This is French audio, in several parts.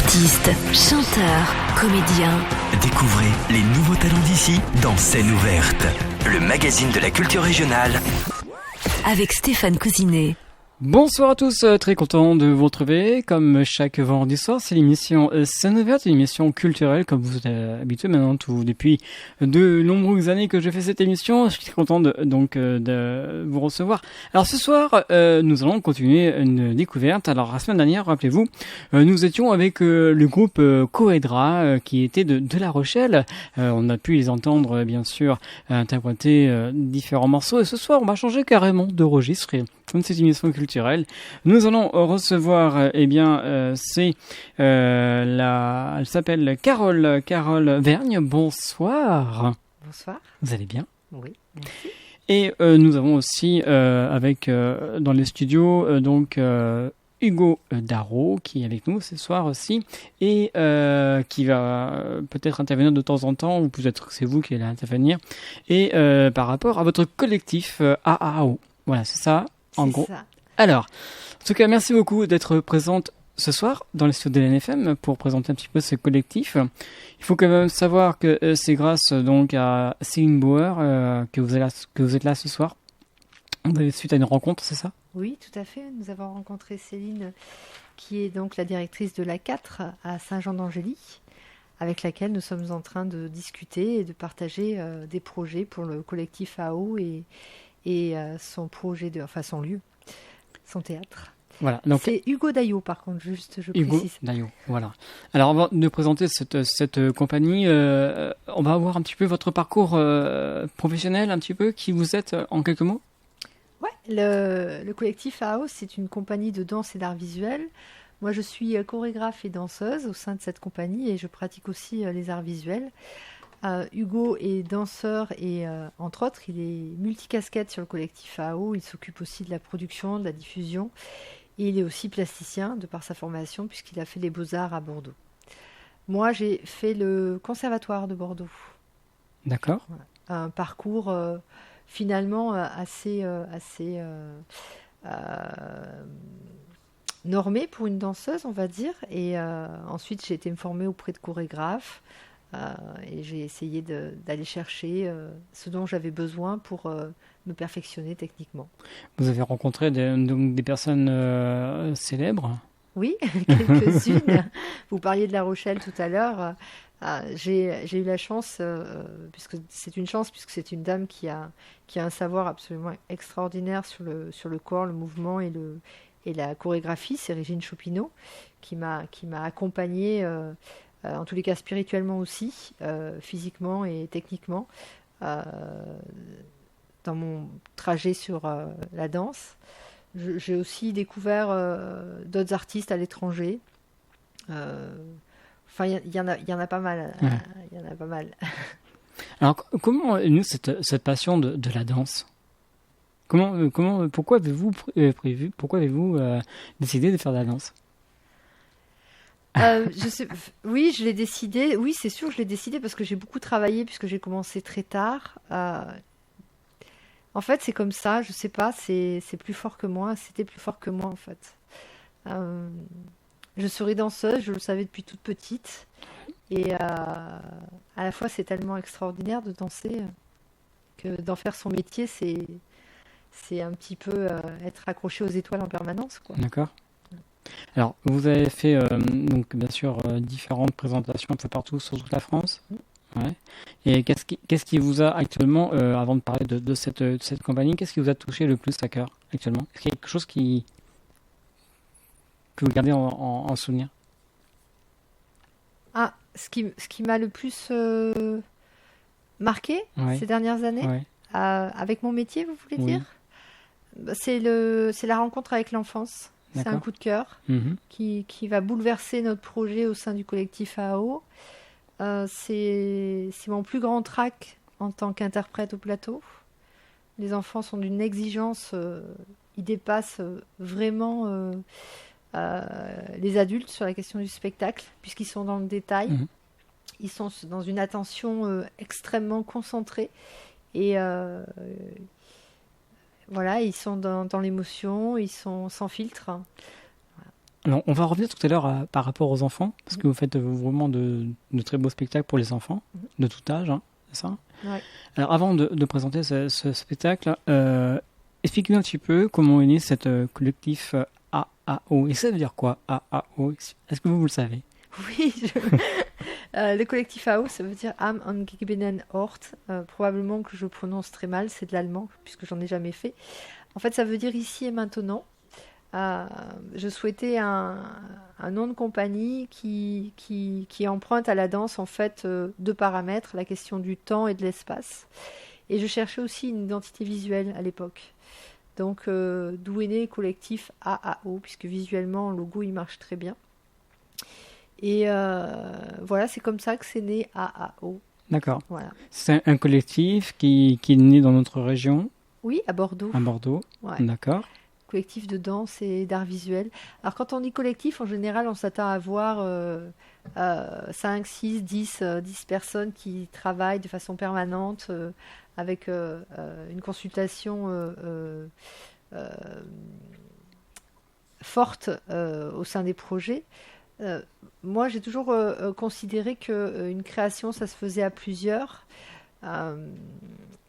Artistes, chanteurs, comédiens. Découvrez les nouveaux talents d'ici dans Scène ouverte, le magazine de la culture régionale. Avec Stéphane Cousinet. Bonsoir à tous, très content de vous retrouver. Comme chaque vendredi soir, c'est l'émission Scène ouverte, une émission culturelle, comme vous êtes habitué maintenant depuis de nombreuses années que je fais cette émission. Je suis très content de vous recevoir. Alors ce soir, nous allons continuer une découverte. Alors la semaine dernière, rappelez-vous, nous étions avec le groupe Coedra, qui était de La Rochelle. On a pu les entendre, bien sûr, interpréter différents morceaux. Et ce soir, on va changer carrément de registre. Comme cette émission culturelle, nous allons recevoir, elle s'appelle Carole Vergne. Bonsoir. Bonsoir. Vous allez bien? Oui, merci. Et nous avons aussi dans les studios Hugo Darro qui est avec nous ce soir aussi et qui va peut-être intervenir de temps en temps, ou peut-être que c'est vous qui allez intervenir, et par rapport à votre collectif AAO. Voilà, c'est ça. En gros. Ça. Alors, en tout cas, merci beaucoup d'être présente ce soir dans les studios de l'NFM pour présenter un petit peu ce collectif. Il faut quand même savoir que c'est grâce donc à Céline Bauer que vous êtes là ce soir. Suite à une rencontre, c'est ça? Oui, tout à fait. Nous avons rencontré Céline, qui est donc la directrice de l'A4 à Saint-Jean-d'Angély, avec laquelle nous sommes en train de discuter et de partager des projets pour le collectif AO et son projet son lieu, son théâtre. Voilà, donc c'est Hugo Daillot, par contre, juste je Hugo précise. Daillot, voilà. Alors avant de présenter cette compagnie, on va voir un petit peu votre parcours professionnel, un petit peu, qui vous êtes en quelques mots. Ouais, le collectif AO, c'est une compagnie de danse et d'art visuel. Moi, je suis chorégraphe et danseuse au sein de cette compagnie et je pratique aussi les arts visuels. Hugo est danseur et entre autres il est multicasquette sur le collectif AO. Il s'occupe aussi de la production, de la diffusion, et il est aussi plasticien de par sa formation puisqu'il a fait les beaux-arts à Bordeaux. Moi j'ai fait le conservatoire de Bordeaux. D'accord. Voilà. Un parcours finalement assez normé pour une danseuse, on va dire, et ensuite j'ai été me former auprès de chorégraphes. Et j'ai essayé d'aller chercher ce dont j'avais besoin pour me perfectionner techniquement. Vous avez rencontré des personnes célèbres? Oui, quelques-unes. Vous parliez de La Rochelle tout à l'heure. J'ai eu la chance, puisque c'est une dame qui a un savoir absolument extraordinaire sur le corps, le mouvement et la chorégraphie. C'est Régine Chopineau qui m'a accompagnée. En tous les cas spirituellement aussi, physiquement et techniquement, dans mon trajet sur la danse. J'ai aussi découvert d'autres artistes à l'étranger. Il y en a pas mal. Il y en a pas mal. Alors, comment est venue cette passion de la danse? Pourquoi avez-vous décidé de faire de la danse? Oui, je l'ai décidé. Oui, c'est sûr, je l'ai décidé parce que j'ai beaucoup travaillé puisque j'ai commencé très tard. En fait, c'est comme ça. Je sais pas. C'est plus fort que moi. C'était plus fort que moi, en fait. Je serai danseuse. Je le savais depuis toute petite. Et à la fois, c'est tellement extraordinaire de danser que d'en faire son métier, c'est un petit peu être accroché aux étoiles en permanence, quoi. D'accord. Alors, vous avez fait donc bien sûr différentes présentations un peu partout sur toute la France. Ouais. Et qu'est-ce qui vous a actuellement, avant de parler de cette compagnie, qu'est-ce qui vous a touché le plus à cœur actuellement? Est-ce qu'il y a quelque chose que vous gardez en souvenir? Ce qui m'a le plus marqué ces dernières années, avec mon métier, vous voulez dire? C'est la rencontre avec l'enfance. D'accord. C'est un coup de cœur qui va bouleverser notre projet au sein du collectif AO. C'est mon plus grand trac en tant qu'interprète au plateau. Les enfants sont d'une exigence, ils dépassent vraiment les adultes sur la question du spectacle, puisqu'ils sont dans le détail. Ils sont dans une attention extrêmement concentrée. Et voilà, ils sont dans l'émotion, ils sont sans filtre. Alors, on va revenir tout à l'heure par rapport aux enfants, parce que vous faites vraiment de très beaux spectacles pour les enfants, de tout âge, hein, c'est ça? Ouais. Alors, avant de présenter ce spectacle, explique-nous un petit peu comment est né cet collectif AAO. Et ça veut dire quoi, AAO? Est-ce que vous le savez? Oui, le collectif AO, ça veut dire Am angegebenen Ort. Probablement que je prononce très mal, c'est de l'allemand, puisque j'en ai jamais fait. En fait, ça veut dire ici et maintenant. Je souhaitais un nom de compagnie qui emprunte à la danse en fait deux paramètres, la question du temps et de l'espace. Et je cherchais aussi une identité visuelle à l'époque. Donc d'où est né le collectif AAO, puisque visuellement le logo il marche très bien. Et voilà, c'est comme ça que c'est né AAO. D'accord. Voilà. C'est un collectif qui est né dans notre région. Oui, à Bordeaux. À Bordeaux. Ouais. D'accord. Collectif de danse et d'art visuel. Alors quand on dit collectif, en général, on s'attend à voir 5, 6, 10 personnes qui travaillent de façon permanente avec une consultation forte au sein des projets. Moi, j'ai toujours considéré qu'une création, ça se faisait à plusieurs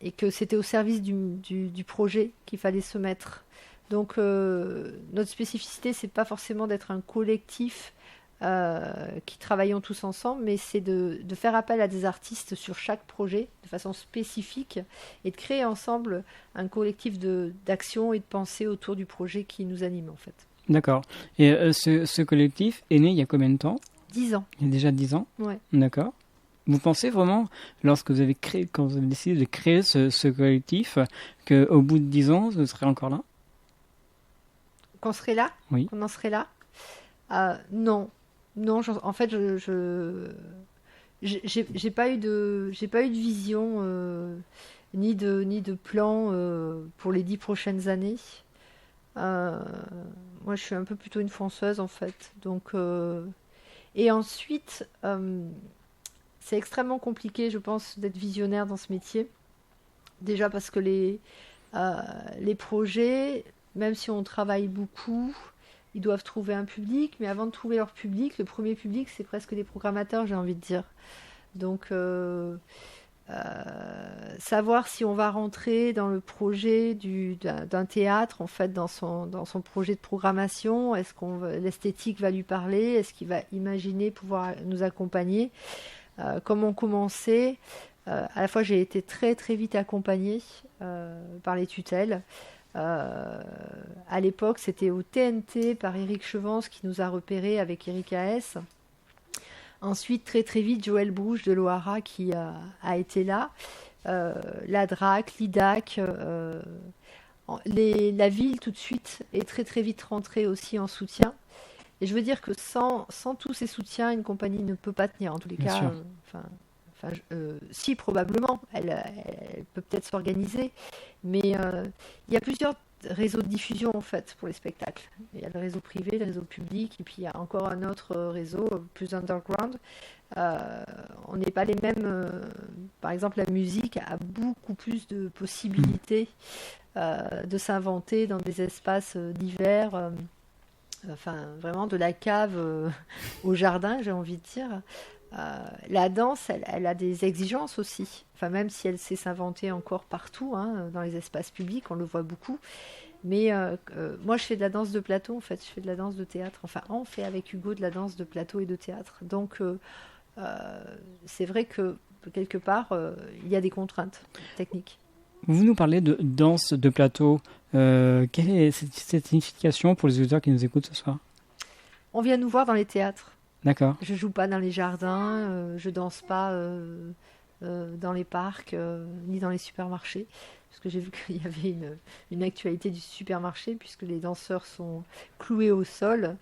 et que c'était au service du projet qu'il fallait se mettre. Donc, notre spécificité, c'est pas forcément d'être un collectif qui travaillons tous ensemble, mais c'est de faire appel à des artistes sur chaque projet de façon spécifique et de créer ensemble un collectif d'action et de pensée autour du projet qui nous anime en fait. D'accord. Et ce collectif est né il y a combien de temps? 10 ans. Il y a déjà 10 ans? Ouais. D'accord. Vous pensez vraiment, quand vous avez décidé de créer ce collectif, qu'au bout de 10 ans, vous serez encore là? Qu'on serait là? Oui. Qu'on en serait là? Non. Non, en fait, j'ai pas eu de vision ni de plan pour les 10 prochaines années. Moi, je suis un peu plutôt une fonceuse en fait. Donc, et ensuite, c'est extrêmement compliqué, je pense, d'être visionnaire dans ce métier. Déjà parce que les projets, même si on travaille beaucoup, ils doivent trouver un public, mais avant de trouver leur public, le premier public, c'est presque des programmateurs, j'ai envie de dire. Donc, savoir si on va rentrer dans le projet d'un théâtre, en fait, dans son projet de programmation, est-ce l'esthétique va lui parler, est-ce qu'il va imaginer pouvoir nous accompagner, comment commencer. À la fois, j'ai été très très vite accompagnée par les tutelles. À l'époque, c'était au TNT par Éric Chevance qui nous a repérés avec Eric A.S. Ensuite, très très vite, Joël Brouge de l'Ohara qui a été là. La DRAC, l'IDAC, la ville tout de suite est très très vite rentrée aussi en soutien. Et je veux dire que sans tous ces soutiens, une compagnie ne peut pas tenir. En tous les Bien cas, si probablement, elle peut peut-être s'organiser. Mais il y a plusieurs réseaux de diffusion en fait pour les spectacles. Il y a le réseau privé, le réseau public, et puis il y a encore un autre réseau plus underground. On n'est pas les mêmes. Par exemple, la musique a beaucoup plus de possibilités de s'inventer dans des espaces divers. Vraiment de la cave au jardin, j'ai envie de dire. La danse, elle a des exigences aussi. Même si elle sait s'inventer encore partout, dans les espaces publics, on le voit beaucoup. Mais moi, je fais de la danse de plateau, en fait. Je fais de la danse de théâtre. On fait avec Hugo de la danse de plateau et de théâtre. Donc, c'est vrai que, quelque part, il y a des contraintes techniques. Vous nous parlez de danse de plateau. Quelle est cette signification pour les auditeurs qui nous écoutent ce soir? On vient nous voir dans les théâtres. D'accord. Je joue pas dans les jardins, je danse pas dans les parcs, ni dans les supermarchés. Parce que j'ai vu qu'il y avait une actualité du supermarché, puisque les danseurs sont cloués au sol.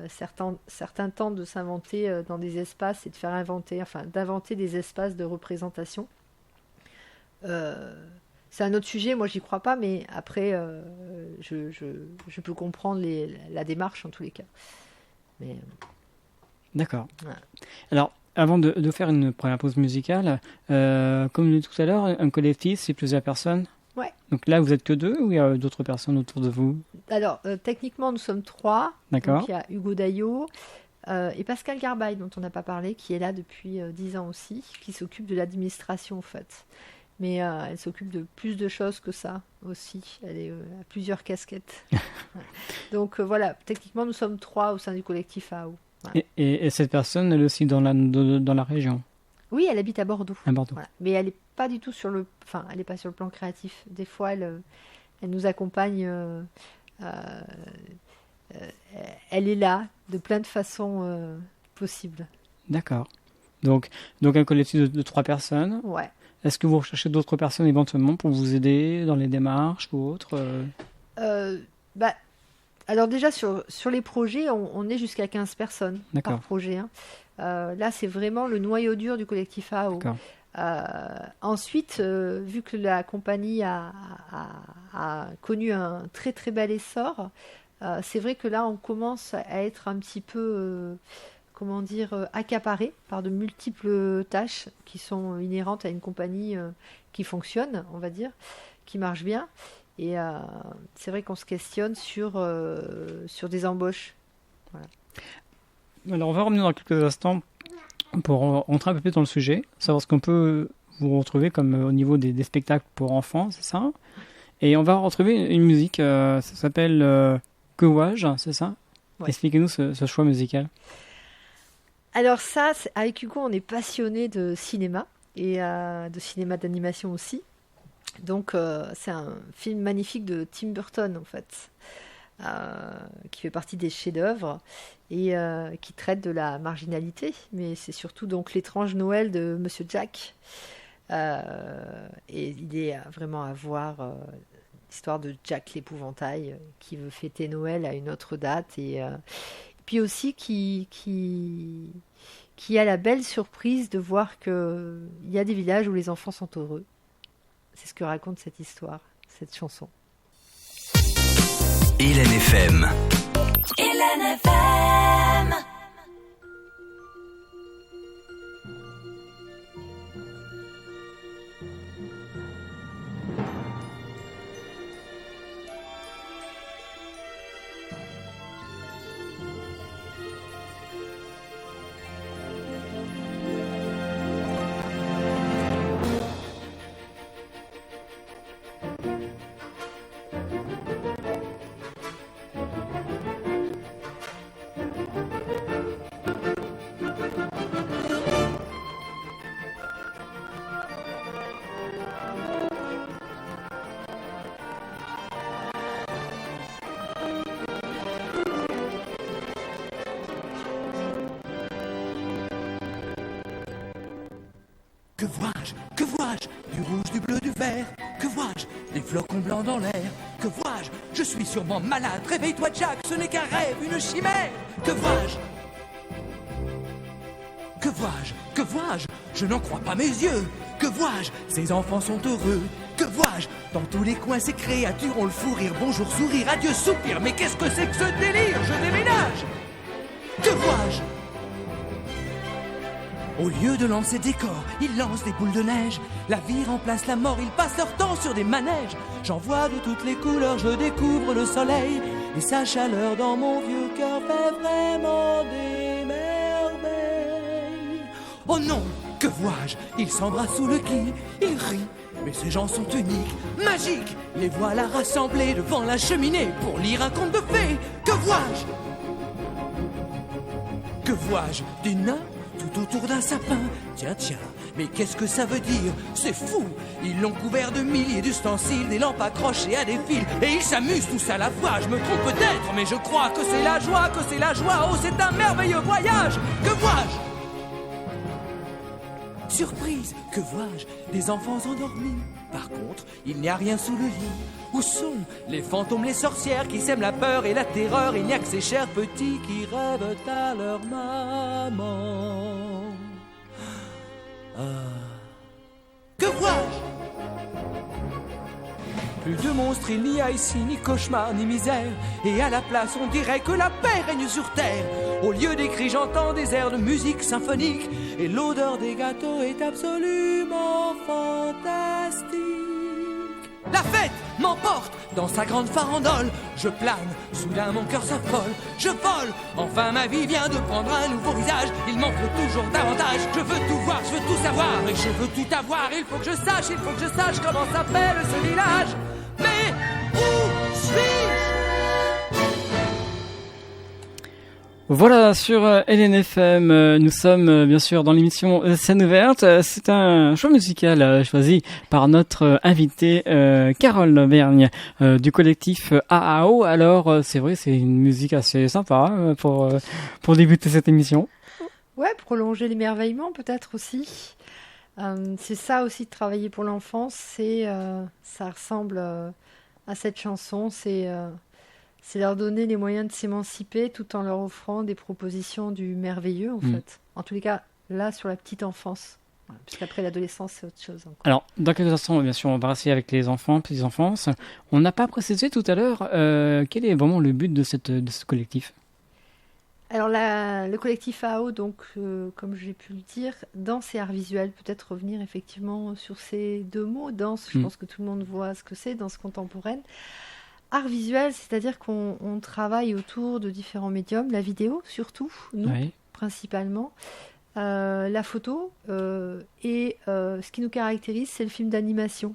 Certains tentent de s'inventer dans des espaces et de faire d'inventer des espaces de représentation. C'est un autre sujet, moi j'y crois pas, mais après je peux comprendre la démarche en tous les cas. Mais, d'accord. Ouais. Alors, avant de faire une première pause musicale, comme je l'ai dit tout à l'heure, un collectif, c'est plusieurs personnes? Ouais. Donc là, vous êtes que 2 ou il y a d'autres personnes autour de vous? Alors, techniquement, nous sommes 3. D'accord. Donc, il y a Hugo Daillot et Pascal Garbaille, dont on n'a pas parlé, qui est là depuis 10 ans aussi, qui s'occupe de l'administration, en fait. Mais elle s'occupe de plus de choses que ça aussi. Elle est à plusieurs casquettes. Donc voilà, techniquement, nous sommes 3 au sein du collectif AO. Voilà. Et cette personne, elle est aussi dans la région? Oui, elle habite à Bordeaux. À Bordeaux. Voilà. Mais elle n'est pas du tout elle n'est pas sur le plan créatif. Des fois, elle nous accompagne. Elle est là de plein de façons possibles. D'accord. Donc un collectif de 3 personnes. Ouais. Est-ce que vous recherchez d'autres personnes éventuellement pour vous aider dans les démarches ou autres? Alors déjà, sur les projets, on est jusqu'à 15 personnes D'accord. par projet. Hein. Là, c'est vraiment le noyau dur du collectif AO. D'accord. Ensuite, vu que la compagnie a connu un très très bel essor, c'est vrai que là, on commence à être un petit peu... accaparé par de multiples tâches qui sont inhérentes à une compagnie qui fonctionne, on va dire, qui marche bien. Et c'est vrai qu'on se questionne sur des embauches. Voilà. Alors, on va revenir dans quelques instants pour rentrer un peu plus dans le sujet, savoir ce qu'on peut vous retrouver comme au niveau des spectacles pour enfants, c'est ça? Et on va retrouver une musique, ça s'appelle Que vois-je, c'est ça? Ouais. Expliquez-nous ce choix musical. Alors ça, avec Hugo, on est passionné de cinéma et de cinéma d'animation aussi. Donc c'est un film magnifique de Tim Burton en fait, qui fait partie des chefs-d'œuvre et qui traite de la marginalité. Mais c'est surtout donc l'étrange Noël de Monsieur Jack. Et il est vraiment à voir l'histoire de Jack l'épouvantail qui veut fêter Noël à une autre date et puis aussi qui a la belle surprise de voir qu'il y a des villages où les enfants sont heureux. C'est ce que raconte cette histoire, cette chanson. Hélène FM. Hélène FM. Que vois-je? Que vois-je? Du rouge, du bleu, du vert. Que vois-je? Des flocons blancs dans l'air. Que vois-je? Je suis sûrement malade. Réveille-toi, Jack, ce n'est qu'un rêve, une chimère. Que vois-je? Que vois-je? Que vois-je? Je n'en crois pas mes yeux. Que vois-je? Ces enfants sont heureux. Que vois-je? Dans tous les coins, ces créatures ont le fou rire. Bonjour, sourire, adieu, soupir. Mais qu'est-ce que c'est que ce délire? Je déménage. Que vois-je? Au lieu de lancer des corps, ils lancent des boules de neige. La vie remplace la mort, ils passent leur temps sur des manèges. J'en vois de toutes les couleurs, je découvre le soleil. Et sa chaleur dans mon vieux cœur fait vraiment des merveilles. Oh non, que vois-je? Ils s'embrassent sous le gui, ils rient. Mais ces gens sont uniques, magiques. Les voilà rassemblés devant la cheminée pour lire un conte de fées. Que vois-je? Que vois-je? Des nains tout autour d'un sapin. Tiens, mais qu'est-ce que ça veut dire? C'est fou. Ils l'ont couvert de milliers d'ustensiles, des lampes accrochées à des fils, et ils s'amusent tous à la fois. Je me trompe peut-être, mais je crois que c'est la joie, que c'est la joie. Oh, c'est un merveilleux voyage. Que vois-je? Surprise, que vois-je? Des enfants endormis. Par contre, il n'y a rien sous le lit. Où sont les fantômes, les sorcières qui sèment la peur et la terreur? Il n'y a que ces chers petits qui rêvent à leur maman. Que vois-je? Plus de monstres, il n'y a ici ni cauchemar ni misère. Et à la place, on dirait que la paix règne sur terre. Au lieu des cris, j'entends des airs de musique symphonique. Et l'odeur des gâteaux est absolument fantastique. La fête m'emporte dans sa grande farandole. Je plane, soudain mon cœur s'affole. Je vole, enfin ma vie vient de prendre un nouveau visage. Il m'en faut toujours davantage. Je veux tout voir, je veux tout savoir et je veux tout avoir. Il faut que je sache comment s'appelle ce village. Mais où suis-je? Voilà, sur LNFM, nous sommes bien sûr dans l'émission Scène ouverte. C'est un choix musical choisi par notre invitée Carole Vergne du collectif AAO. Alors, c'est vrai, c'est une musique assez sympa pour débuter cette émission. Ouais, prolonger l'émerveillement peut-être aussi. C'est ça aussi de travailler pour l'enfance. Ça ressemble à cette chanson. C'est leur donner les moyens de s'émanciper tout en leur offrant des propositions du merveilleux, en fait. En tous les cas, là, sur la petite enfance. Voilà, puisqu'après l'adolescence, c'est autre chose encore. Alors, dans quelques instants, bien sûr, on va rester avec les enfants, petits enfants. On n'a pas précisé tout à l'heure quel est vraiment le but de ce collectif. Alors, le collectif AO, donc, comme j'ai pu le dire, danse et art visuel, peut-être revenir effectivement sur ces deux mots. Danse, je pense que tout le monde voit ce que c'est, danse contemporaine. Art visuel, c'est-à-dire qu'on travaille autour de différents médiums, la vidéo surtout, nous, principalement, la photo, et ce qui nous caractérise, c'est le film d'animation,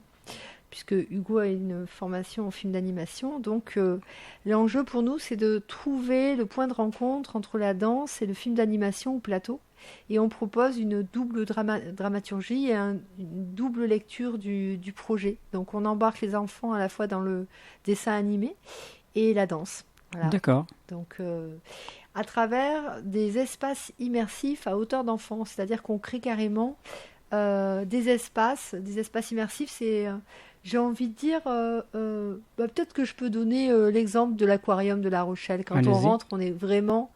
puisque Hugo a une formation en film d'animation. Donc l'enjeu pour nous, c'est de trouver le point de rencontre entre la danse et le film d'animation au plateau. Et on propose une double dramaturgie et une double lecture du projet. Donc on embarque les enfants à la fois dans le dessin animé et la danse. Voilà. D'accord. Donc à travers des espaces immersifs à hauteur d'enfant, c'est-à-dire qu'on crée carrément des espaces immersifs. C'est j'ai envie de dire, peut-être que je peux donner l'exemple de l'aquarium de La Rochelle. Quand on rentre, on est vraiment...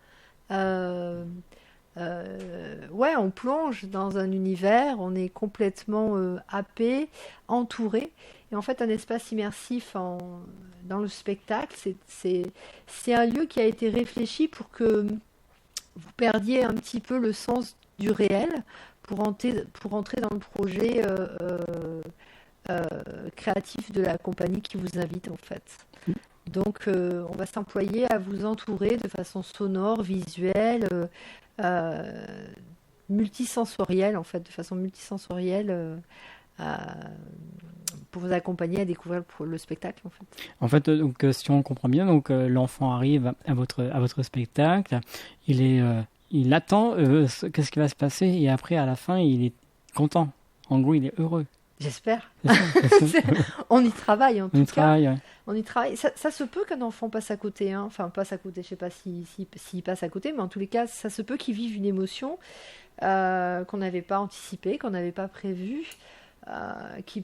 on plonge dans un univers, on est complètement happé, entouré. Et en fait, un espace immersif dans le spectacle, c'est un lieu qui a été réfléchi pour que vous perdiez un petit peu le sens du réel pour entrer dans le projet créatif de la compagnie qui vous invite en fait. Donc on va s'employer à vous entourer de façon sonore, visuelle, multisensorielle en fait, de façon multisensorielle pour vous accompagner à découvrir le spectacle en fait. En fait, donc si on comprend bien, donc l'enfant arrive à votre spectacle, il attend qu'est-ce qui va se passer et après à la fin il est content. En gros, il est heureux. J'espère. On y travaille en tout cas. Ouais. On y travaille. Ça se peut qu'un enfant passe à côté. Hein. Enfin, passe à côté, je ne sais pas s'il passe à côté, mais en tous les cas, ça se peut qu'il vive une émotion qu'on n'avait pas anticipée, qu'on n'avait pas prévue, que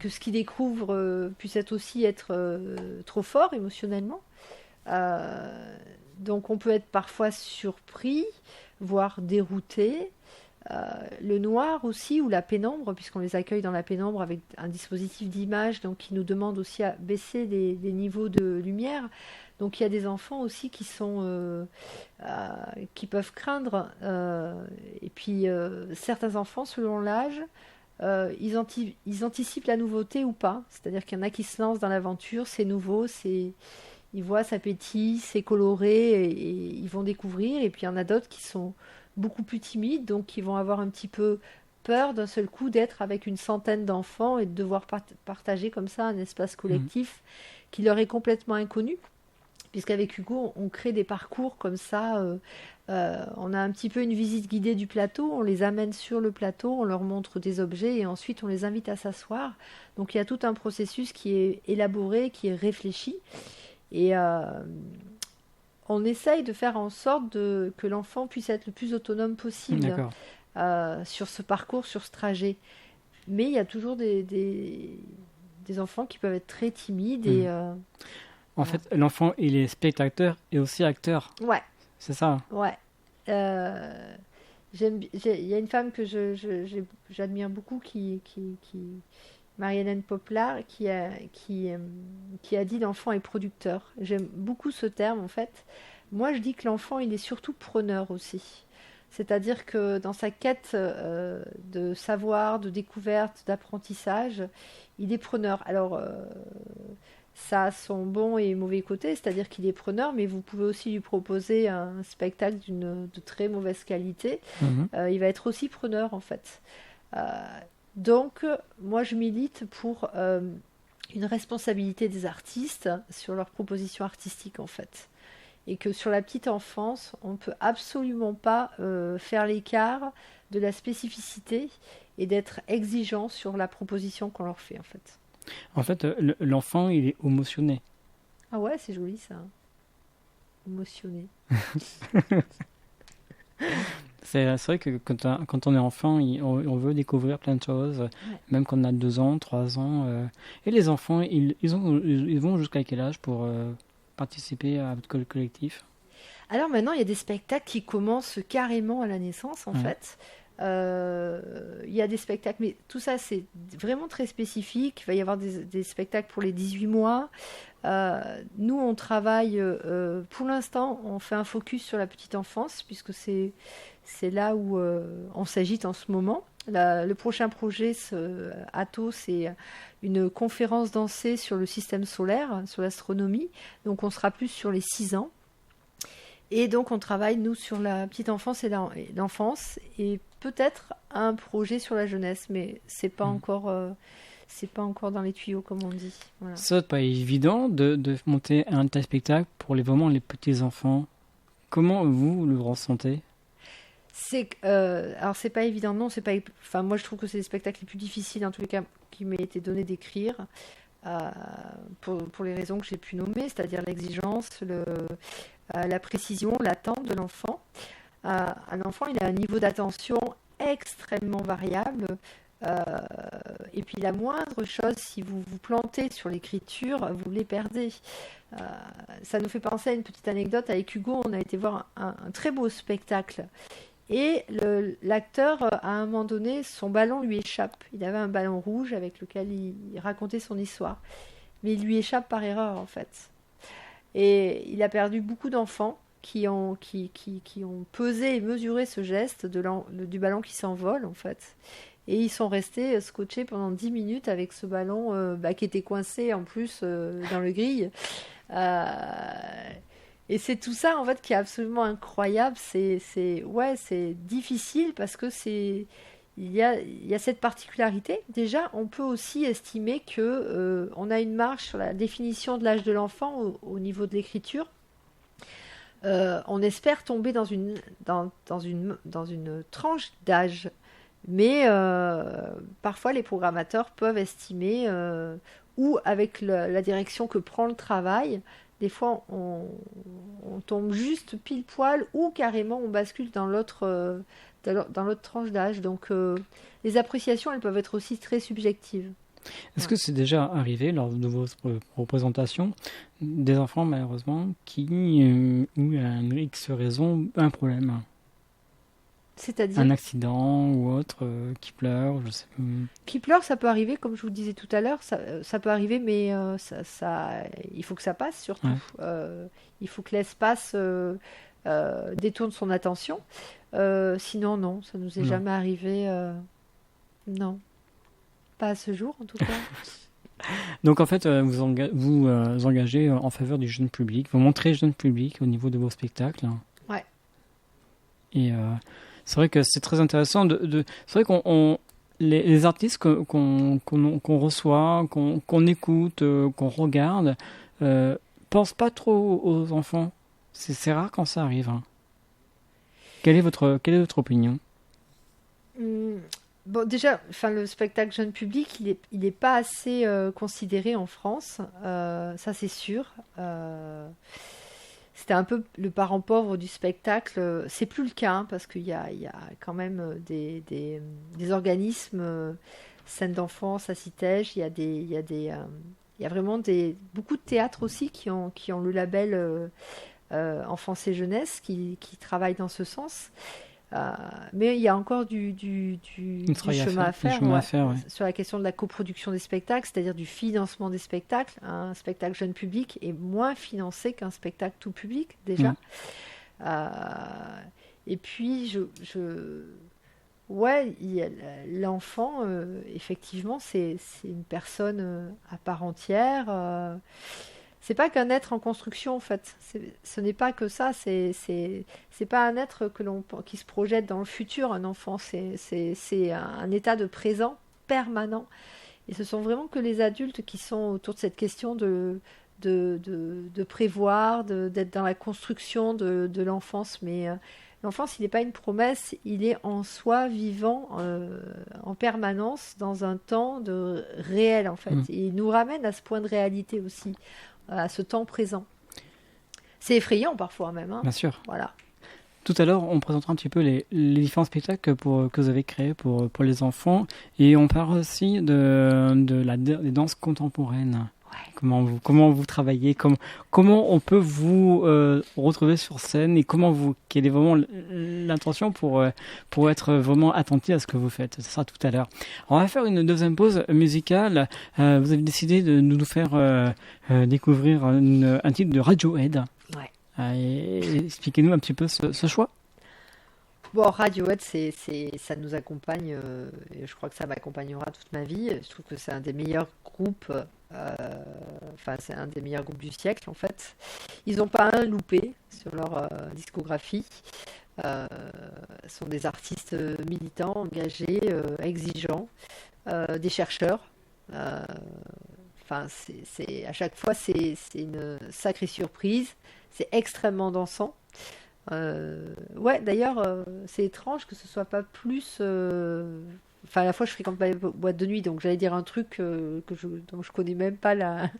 ce qu'il découvre puisse aussi être trop fort émotionnellement. Donc on peut être parfois surpris, voire dérouté. Le noir aussi, ou la pénombre, puisqu'on les accueille dans la pénombre avec un dispositif d'image, donc qui nous demande aussi à baisser les niveaux de lumière. Donc il y a des enfants aussi qui peuvent craindre. Et puis certains enfants, selon l'âge, ils anticipent la nouveauté ou pas. C'est-à-dire qu'il y en a qui se lancent dans l'aventure, c'est nouveau, ils voient, ça pétille, c'est coloré, et ils vont découvrir. Et puis il y en a d'autres qui sont beaucoup plus timides, donc qui vont avoir un petit peu peur d'un seul coup d'être avec une centaine d'enfants et de devoir partager comme ça un espace collectif qui leur est complètement inconnu. Puisqu'avec Hugo, on crée des parcours comme ça, on a un petit peu une visite guidée du plateau, on les amène sur le plateau, on leur montre des objets et ensuite on les invite à s'asseoir. Donc il y a tout un processus qui est élaboré, qui est réfléchi. Et on essaye de faire en sorte que l'enfant puisse être le plus autonome possible sur ce parcours, sur ce trajet. Mais il y a toujours des enfants qui peuvent être très timides. Et, en fait, l'enfant, il est spectateur et aussi acteur. Ouais. C'est ça. Ouais. Il y a une femme que j'admire beaucoup, Marianne Poplar, qui a dit l'enfant est producteur. J'aime beaucoup ce terme en fait. Moi je dis que l'enfant il est surtout preneur aussi. C'est-à-dire que dans sa quête de savoir, de découverte, d'apprentissage, il est preneur. Alors, ça a son bon et mauvais côté, c'est-à-dire qu'il est preneur, mais vous pouvez aussi lui proposer un spectacle de très mauvaise qualité. Il va être aussi preneur, en fait. Donc, moi, je milite pour une responsabilité des artistes sur leur proposition artistique, en fait. Et que sur la petite enfance, on ne peut absolument pas faire l'écart de la spécificité et d'être exigeant sur la proposition qu'on leur fait, en fait. En fait, l'enfant, il est émotionné. Ah ouais, c'est joli ça. Émotionné. C'est vrai que quand on est enfant, on veut découvrir plein de choses, même quand on a 2 ans, 3 ans. Et les enfants, ils vont jusqu'à quel âge pour participer à votre collectif? Alors maintenant, il y a des spectacles qui commencent carrément à la naissance, en fait. Il y a des spectacles, mais tout ça, c'est vraiment très spécifique. Il va y avoir des spectacles pour les 18 mois. Nous, on travaille, pour l'instant, on fait un focus sur la petite enfance, puisque c'est là où on s'agite en ce moment. Le prochain projet, ATO, c'est une conférence dansée sur le système solaire, sur l'astronomie. Donc, on sera plus sur les 6 ans. Et donc, on travaille, nous, sur la petite enfance et l'enfance, et peut-être un projet sur la jeunesse, mais c'est pas encore dans les tuyaux, comme on dit. Voilà. Ça, c'est pas évident de monter un tel spectacle pour vraiment les petits enfants. Comment vous le ressentez? Alors, c'est pas évident, non, c'est pas. Enfin, moi, je trouve que c'est les spectacles les plus difficiles, en tous les cas, qui m'ait été donné d'écrire. Pour les raisons que j'ai pu nommer, c'est-à-dire l'exigence, la précision, l'attente de l'enfant. Un enfant, il a un niveau d'attention extrêmement variable. Et puis la moindre chose, si vous vous plantez sur l'écriture, vous les perdez. Ça nous fait penser à une petite anecdote. Avec Hugo, on a été voir un très beau spectacle. Et l'acteur, à un moment donné, son ballon lui échappe. Il avait un ballon rouge avec lequel il racontait son histoire. Mais il lui échappe par erreur, en fait. Et il a perdu beaucoup d'enfants qui ont pesé et mesuré ce geste du ballon qui s'envole, en fait. Et ils sont restés scotchés pendant 10 minutes avec ce ballon qui était coincé, en plus, dans le grille. Et c'est tout ça, en fait, qui est absolument incroyable. C'est difficile parce que il y a cette particularité. Déjà, on peut aussi estimer que on a une marge sur la définition de l'âge de l'enfant au niveau de l'écriture. On espère tomber dans une tranche d'âge. Mais parfois, les programmateurs peuvent estimer, ou avec la direction que prend le travail, des fois, on tombe juste pile poil ou carrément on bascule dans l'autre tranche d'âge. Donc, les appréciations, elles peuvent être aussi très subjectives. Est-ce que c'est déjà arrivé lors de vos représentations des enfants, malheureusement, qui ont, à une X raison, un problème? C'est-à-dire un accident ou autre, qui pleure, je sais pas. Qui pleure, ça peut arriver, comme je vous le disais tout à l'heure, ça peut arriver, mais il faut que ça passe surtout. Il faut que l'espace détourne son attention. Sinon, non, ça nous est jamais arrivé. Non, pas à ce jour en tout cas. Donc en fait, vous engagez en faveur du jeune public, vous montrez le jeune public au niveau de vos spectacles. Ouais. Et c'est vrai que c'est très intéressant. C'est vrai qu'on les artistes qu'on reçoit, qu'on écoute, qu'on regarde, pensent pas trop aux enfants. C'est rare quand ça arrive. Hein. Quelle est votre opinion? Bon, déjà, le spectacle jeune public, il est pas assez considéré en France, ça c'est sûr. C'était un peu le parent pauvre du spectacle. C'est plus le cas, hein, parce qu'il y a quand même des organismes, scènes d'enfance à Citège. Il y a vraiment beaucoup de théâtres aussi qui ont le label enfance et jeunesse qui travaillent dans ce sens. Mais il y a encore du chemin à faire, sur la question de la coproduction des spectacles, c'est-à-dire du financement des spectacles. Un spectacle jeune public est moins financé qu'un spectacle tout public, déjà. Et puis, ouais, l'enfant, effectivement, c'est une personne à part entière. C'est pas qu'un être en construction, en fait. Ce n'est pas que ça. C'est pas un être qui se projette dans le futur, un enfant. C'est un état de présent permanent. Et ce sont vraiment que les adultes qui sont autour de cette question de prévoir, d'être dans la construction de l'enfance. Mais l'enfance, il n'est pas une promesse, il est en soi vivant en permanence dans un temps de réel, en fait. Et il nous ramène à ce point de réalité aussi, à ce temps présent. C'est effrayant parfois même. Bien sûr. Voilà. Tout à l'heure, on présentera un petit peu les différents spectacles que vous avez créés pour les enfants. Et on parle aussi des danses contemporaines. Ouais. Comment vous travaillez, comment on peut vous retrouver sur scène et quelle est vraiment l'intention pour être vraiment attentif à ce que vous faites. Ce sera tout à l'heure. On va faire une deuxième pause musicale. Vous avez décidé de nous faire découvrir un titre de Radiohead. Ouais. Et expliquez-nous un petit peu ce choix. Bon, Radiohead, ça nous accompagne, et je crois que ça m'accompagnera toute ma vie. Je trouve que c'est un des meilleurs groupes, c'est un des meilleurs groupes du siècle en fait. Ils n'ont pas un loupé sur leur discographie. Sont des artistes militants, engagés, exigeants, des chercheurs. À chaque fois, c'est une sacrée surprise. C'est extrêmement dansant. D'ailleurs, c'est étrange que ce soit pas plus. À la fois, je fréquente pas les boîtes de nuit, donc j'allais dire un truc dont je connais même pas la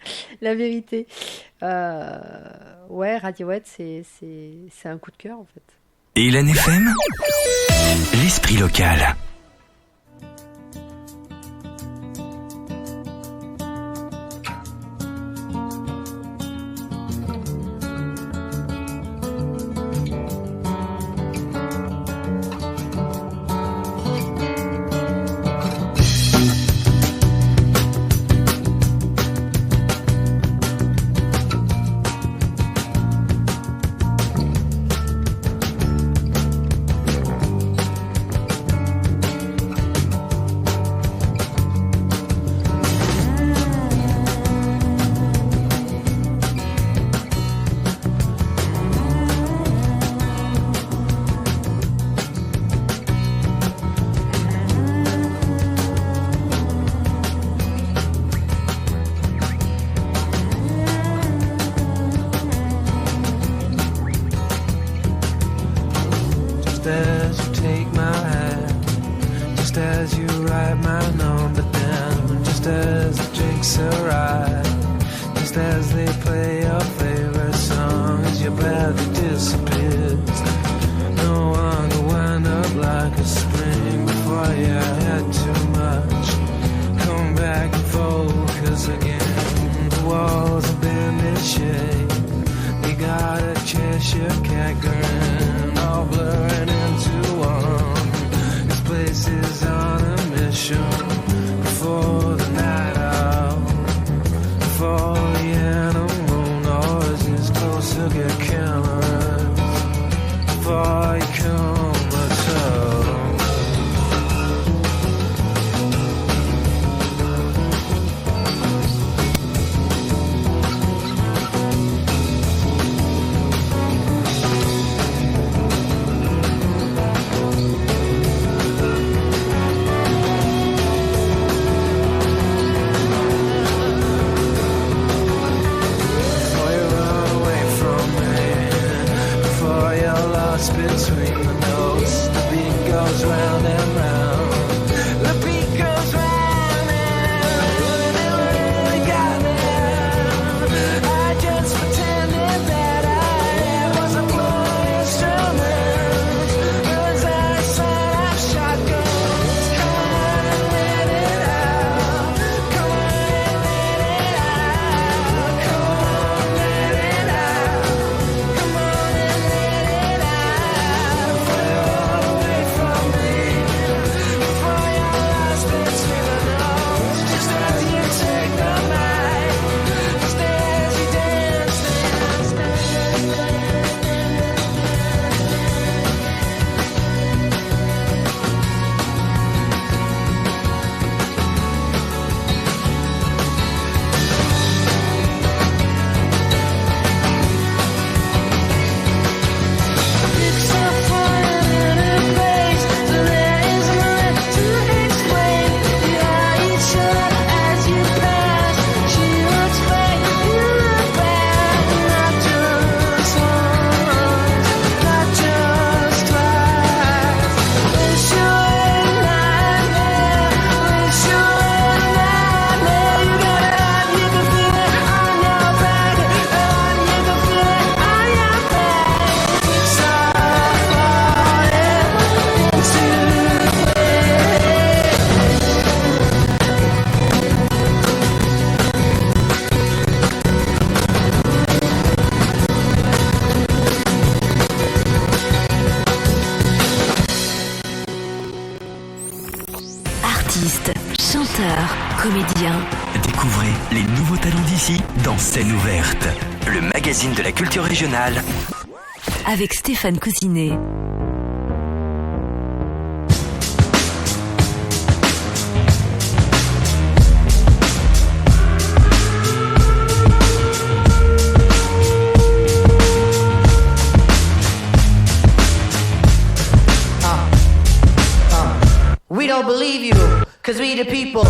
vérité. Radiohead, c'est un coup de cœur en fait. Et Hélène FM, l'esprit local. Artistes, chanteurs, comédiens. Découvrez les nouveaux talents d'ici dans Scène ouverte, le magazine de la culture régionale. Avec Stéphane Cousinet. We don't believe you, cause we the people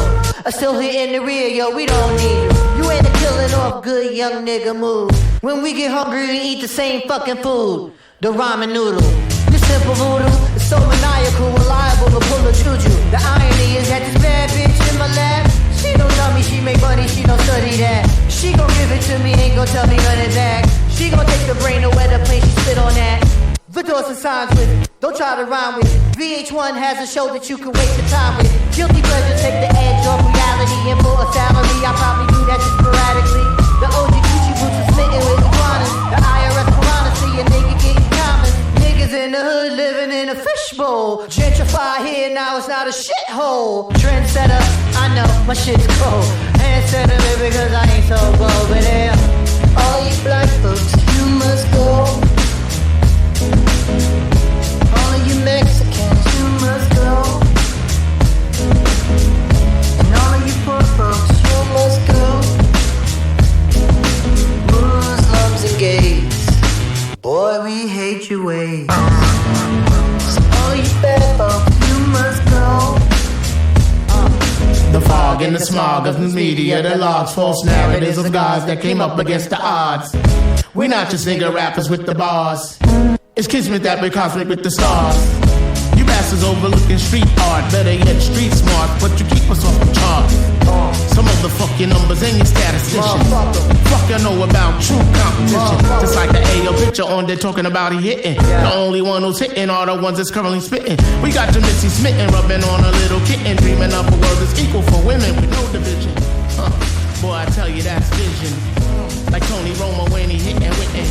are still here in the rear, yo, we don't need you. You ain't a killing off good young nigga move. When we get hungry, we eat the same fucking food, the ramen noodle. This simple voodoo is so maniacal, reliable to pull a juju. The irony is that this bad bitch in my lap, she don't tell me she make money, she don't study that. She gon' give it to me, ain't gon' tell me none of that. She gon' take the brain away the plane, she spit on that. Vidors and signs with, don't try to rhyme with. VH1 has a show that you can waste your time with. Guilty pleasure take the edge off reality. And for a salary, I probably do that just sporadically. The OG Gucci boots are smitten with iguanas. The IRS piranha see a nigga getting common. Niggas in the hood living in a fishbowl. Gentrify here, now it's not a shithole. Trendsetter, I know, my shit's cold. Handsetter because I ain't so bold. But yeah, all you black folks, you must go. All of you Mexicans, you must go. And all of you poor folks, you must go. Muslims and gays, boy, we hate your ways. So all you bad folks, you must go. The fog and the smog of news media, the logs, false narratives of gods that came up against the odds. We not just nigga rappers with the bars. It's kismet that we're cosmic with the stars. You bastards overlooking street art, better yet street smart, but you keep us off the charts. Some of the fucking numbers ain't your statisticians. Fuck you know about true competition. Just like the AO picture on there talking about he hitting. The only one who's hitting are the ones that's currently spitting. We got your Missy smitten, rubbing on a little kitten, dreaming up a world that's equal for women with no division. Boy, I tell you that's vision. Like Tony Romo when he hitting wittin'.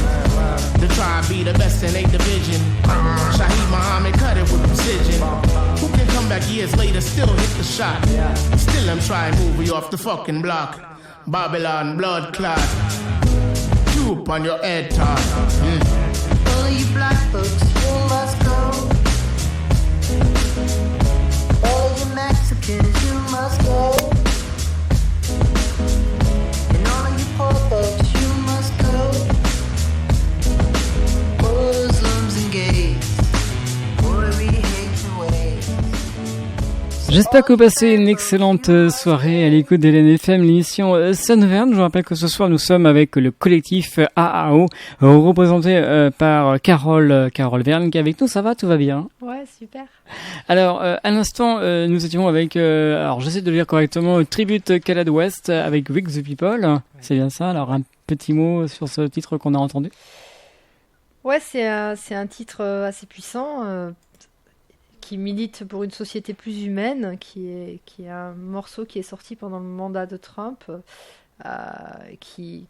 To try and be the best in a division. Shaheed Muhammad cut it with precision. Who can come back years later, still hit the shot? Still I'm trying to move you off the fucking block. Babylon blood clot. You up on your head top. All of you black folks, you must go. All of you Mexicans, you must go. And all of you poor folks, you must go. Muslims and gays, boy, we hate your ways. J'espère que vous passez une excellente soirée à l'écoute d'Hélène FM, l'émission Scène ouverte. Je vous rappelle que ce soir nous sommes avec le collectif AAO, représenté par Carole Verne qui est avec nous. Ça va, tout va bien? Ouais, super. Alors, à l'instant, nous étions avec, alors j'essaie de le lire correctement, Tribute Khaled West avec Wake the People. Ouais. C'est bien ça. Alors, un petit mot sur ce titre qu'on a entendu. Ouais, c'est un titre assez puissant qui milite pour une société plus humaine, qui est un morceau qui est sorti pendant le mandat de Trump, qui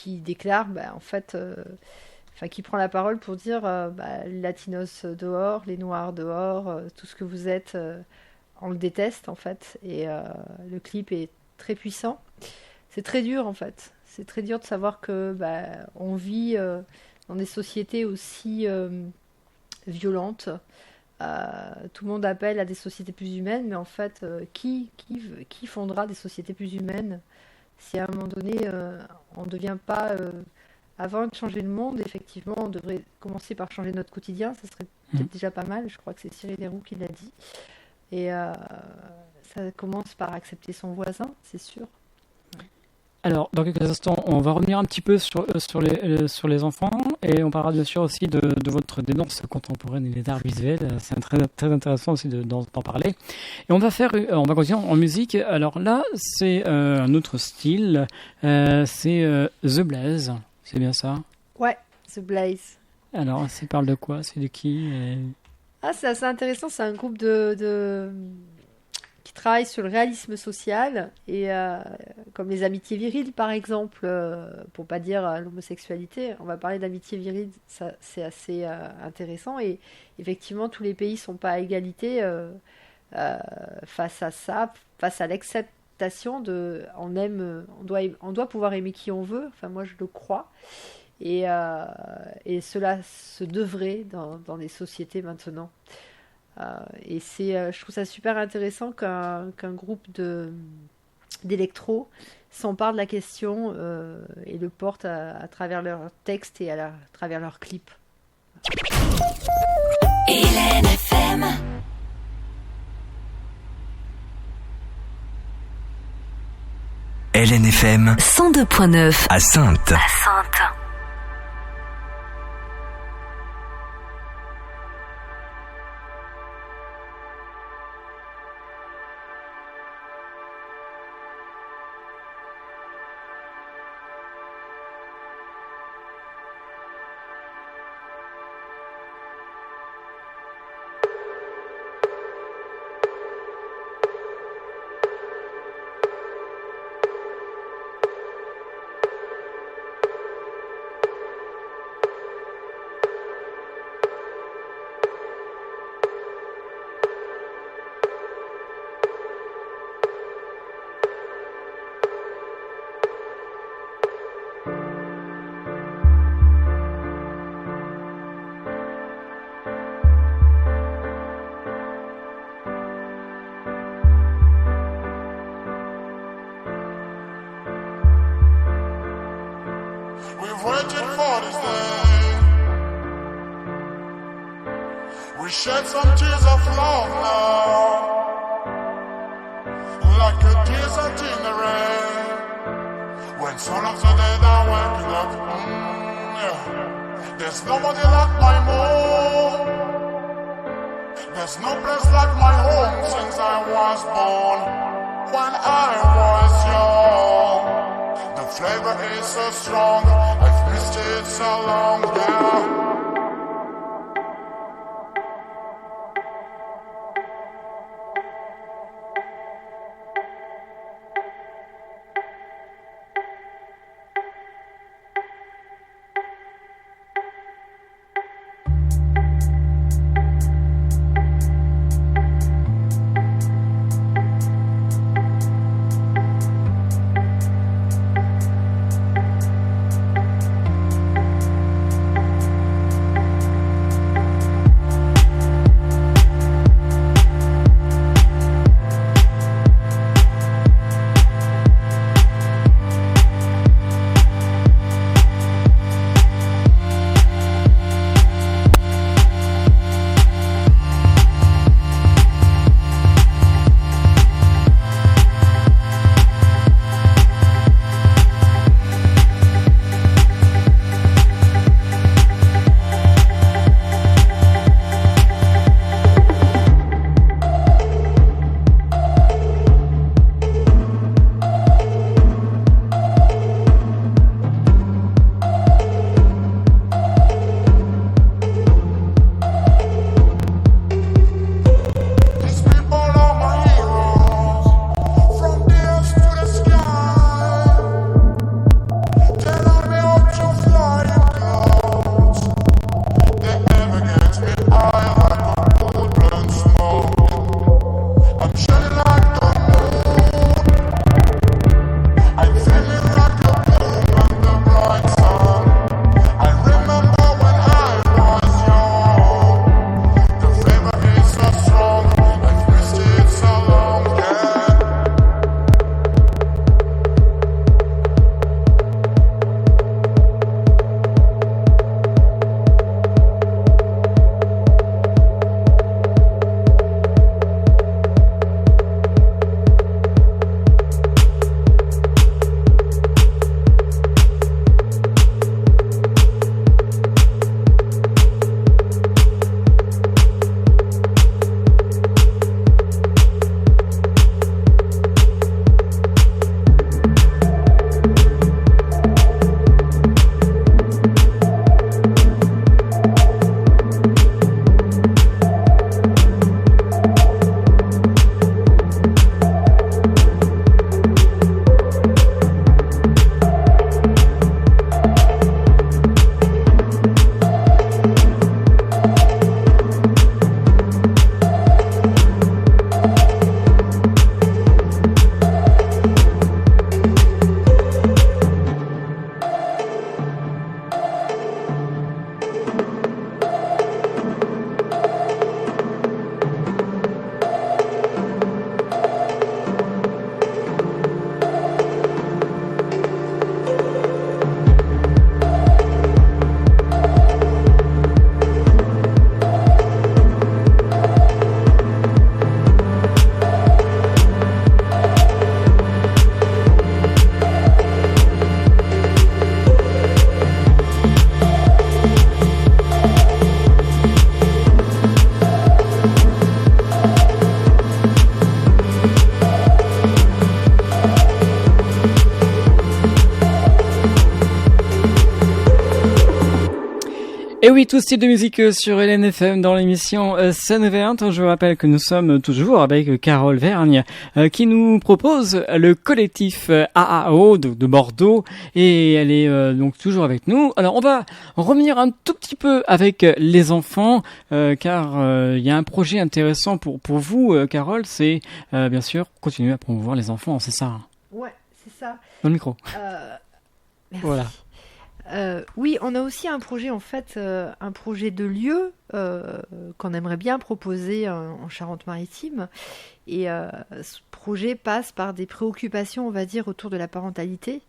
déclare, en fait, qui prend la parole pour dire les latinos dehors, les noirs dehors, tout ce que vous êtes, on le déteste en fait. Et le clip est très puissant. C'est très dur en fait. C'est très dur de savoir que on vit dans des sociétés aussi violentes. Tout le monde appelle à des sociétés plus humaines, mais en fait, qui fondera des sociétés plus humaines si à un moment donné, on ne devient pas... avant de changer le monde, effectivement, on devrait commencer par changer notre quotidien. Ça serait peut-être déjà pas mal. Je crois que c'est Cyril Leroux qui l'a dit. Et ça commence par accepter son voisin, c'est sûr. Alors, dans quelques instants, on va revenir un petit peu sur les enfants et on parlera bien sûr aussi de votre danse contemporaine et des arts visuels. C'est très, très intéressant aussi d'en parler. Et on va continuer en musique. Alors là, c'est un autre style. C'est The Blaze. C'est bien ça? Ouais, The Blaze. Alors, ça parle de quoi? C'est de qui? C'est assez intéressant. C'est un groupe qui travaille sur le réalisme social et comme les amitiés viriles par exemple, pour pas dire l'homosexualité, on va parler d'amitié virile, ça c'est assez intéressant et effectivement tous les pays sont pas à égalité. face à ça, face à l'acceptation on doit pouvoir aimer qui on veut. Enfin, moi, je le crois. Et cela se devrait dans les sociétés maintenant. Je trouve ça super intéressant qu'un groupe d'électro s'empare de la question et le porte à travers leurs textes et à travers leurs clips. Hélène FM. LNFM 102.9 à Saintes. We've waited for this day. We shed some tears of love now, like a desert in the rain. When some of the dead are waking up, yeah. There's nobody like my moon. There's no place like my home since I was born. When I was young, the flavor is so strong. I've missed it so long, yeah. Et oui, tout style de musique sur LNFM dans l'émission Scène Verte. Je vous rappelle que nous sommes toujours avec Carole Vergne qui nous propose le collectif AAO de Bordeaux et elle est donc toujours avec nous. Alors on va revenir un tout petit peu avec les enfants car il y a un projet intéressant pour vous Carole, c'est bien sûr continuer à promouvoir les enfants, c'est ça? Ouais, c'est ça. Dans le micro. Merci. Voilà. Oui, on a aussi un projet en fait, un projet de lieu qu'on aimerait bien proposer en Charente-Maritime. Et ce projet passe par des préoccupations, on va dire, autour de la parentalité,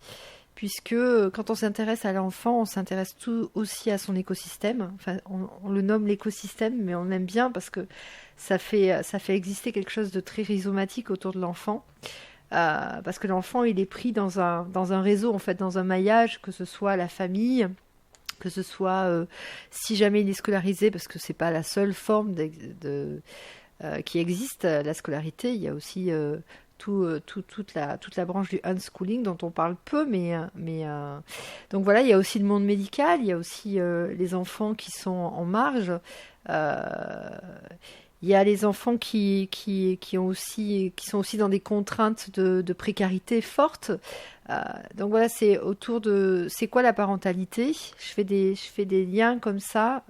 puisque quand on s'intéresse à l'enfant, on s'intéresse tout aussi à son écosystème. Enfin, on le nomme l'écosystème, mais on aime bien parce que ça fait exister quelque chose de très rhizomatique autour de l'enfant. Parce que l'enfant, il est pris dans un réseau, en fait, dans un maillage, que ce soit la famille, que ce soit si jamais il est scolarisé, parce que c'est pas la seule forme qui existe, la scolarité. Il y a aussi toute la branche du unschooling dont on parle peu, mais donc voilà, il y a aussi le monde médical, il y a aussi les enfants qui sont en marge. Il y a les enfants qui sont aussi dans des contraintes de précarité fortes. Donc voilà, c'est autour de c'est quoi la parentalité. Je fais des liens comme ça.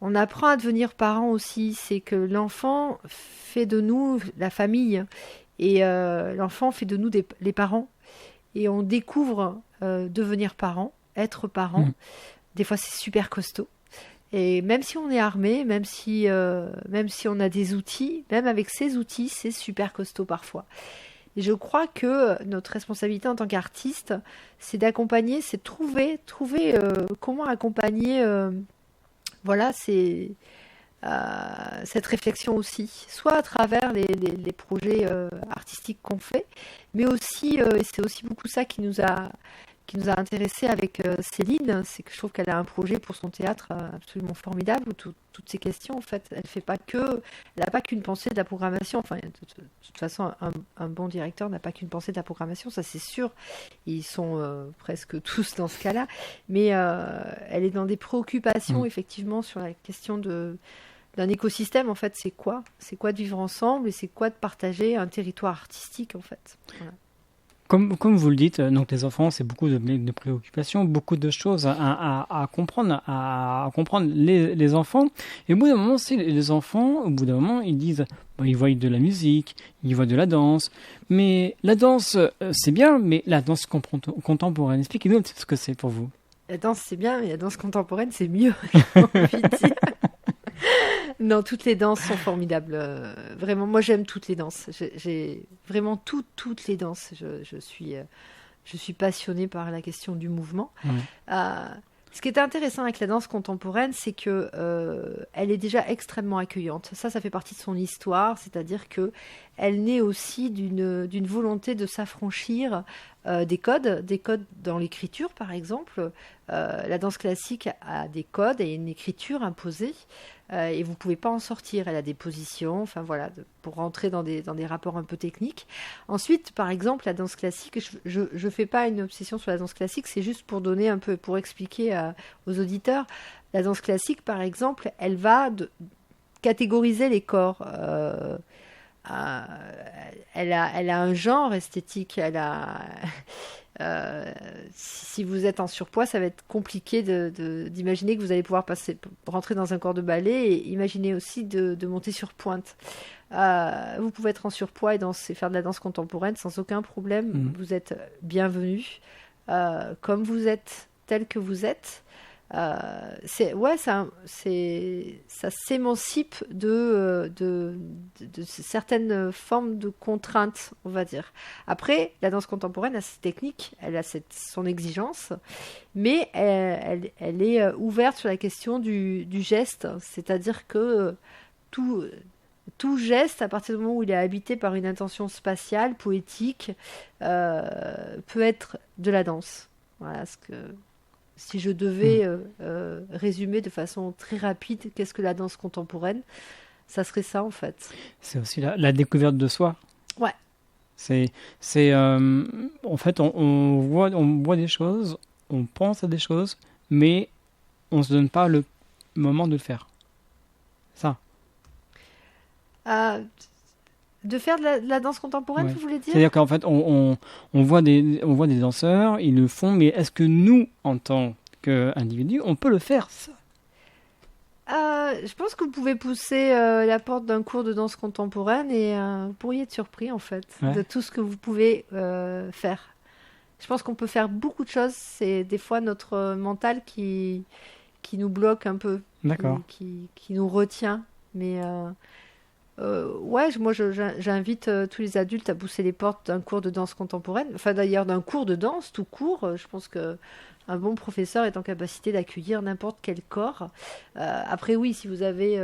On apprend à devenir parent aussi. C'est que l'enfant fait de nous la famille et l'enfant fait de nous les parents. Et on découvre devenir parent, être parent. Des fois, c'est super costaud. Et même si on est armé, même si on a des outils, même avec ces outils, c'est super costaud parfois. Et je crois que notre responsabilité en tant qu'artiste, c'est d'accompagner, c'est de trouver comment accompagner cette réflexion aussi, soit à travers les projets artistiques qu'on fait, mais aussi, et c'est aussi beaucoup ça qui nous a intéressé avec Céline, c'est que je trouve qu'elle a un projet pour son théâtre absolument formidable où toutes ces questions, en fait, elle n'a pas qu'une pensée de la programmation. Enfin, de toute façon, un bon directeur n'a pas qu'une pensée de la programmation, ça c'est sûr. Ils sont presque tous dans ce cas-là, mais elle est dans des préoccupations effectivement sur la question d'un écosystème. En fait, c'est quoi de vivre ensemble et c'est quoi de partager un territoire artistique, en fait. Voilà. Comme vous le dites, donc les enfants, c'est beaucoup de préoccupations, beaucoup de choses à comprendre, à comprendre les enfants. Et au bout d'un moment, les enfants, au bout d'un moment, ils disent, ils voient de la musique, ils voient de la danse. Mais la danse, c'est bien, mais la danse contemporaine, expliquez-nous ce que c'est pour vous. La danse, c'est bien, mais la danse contemporaine, c'est mieux, j'ai envie de dire. Non, toutes les danses sont formidables. Vraiment, moi j'aime toutes les danses. J'ai vraiment toutes les danses. Je suis passionnée par la question du mouvement. Ce qui est intéressant avec la danse contemporaine, c'est que elle est déjà extrêmement accueillante. Ça fait partie de son histoire, c'est-à-dire que elle naît aussi d'une volonté de s'affranchir des codes dans l'écriture, par exemple. La danse classique a des codes et une écriture imposée. Et vous ne pouvez pas en sortir. Elle a des positions, enfin voilà, pour rentrer dans des rapports un peu techniques. Ensuite, par exemple, la danse classique, je fais pas une obsession sur la danse classique, c'est juste pour donner un peu, pour expliquer aux auditeurs. La danse classique, par exemple, elle va catégoriser les corps. Elle a un genre esthétique, si vous êtes en surpoids, ça va être compliqué d'imaginer que vous allez pouvoir rentrer dans un corps de ballet et imaginer aussi de monter sur pointe. Vous pouvez être en surpoids et faire de la danse contemporaine sans aucun problème. Vous êtes bienvenu comme vous êtes, tel que vous êtes. Ça s'émancipe de certaines formes de contraintes, on va dire. Après, la danse contemporaine a ses techniques, elle a son exigence, mais elle est ouverte sur la question du geste, c'est-à-dire que tout geste, à partir du moment où il est habité par une intention spatiale, poétique, peut être de la danse. Voilà ce que... Si je devais résumer de façon très rapide qu'est-ce que la danse contemporaine, ça serait ça en fait. C'est aussi la découverte de soi. Ouais. En fait, on voit des choses, on pense à des choses, mais on se donne pas le moment de le faire. Ça. De faire de la danse contemporaine, Ouais. vous voulez dire? C'est-à-dire qu'en fait, on voit des danseurs, ils le font, mais est-ce que nous, en tant qu'individus, on peut le faire ça? Je pense que vous pouvez pousser la porte d'un cours de danse contemporaine et vous pourriez être surpris en fait Ouais. de tout ce que vous pouvez faire. Je pense qu'on peut faire beaucoup de choses. C'est des fois notre mental qui nous bloque un peu, D'accord. qui nous retient. Mais ouais, j'invite tous les adultes à pousser les portes d'un cours de danse contemporaine. Enfin d'ailleurs d'un cours de danse tout court. Je pense que un bon professeur est en capacité d'accueillir n'importe quel corps. Après, oui, si vous avez...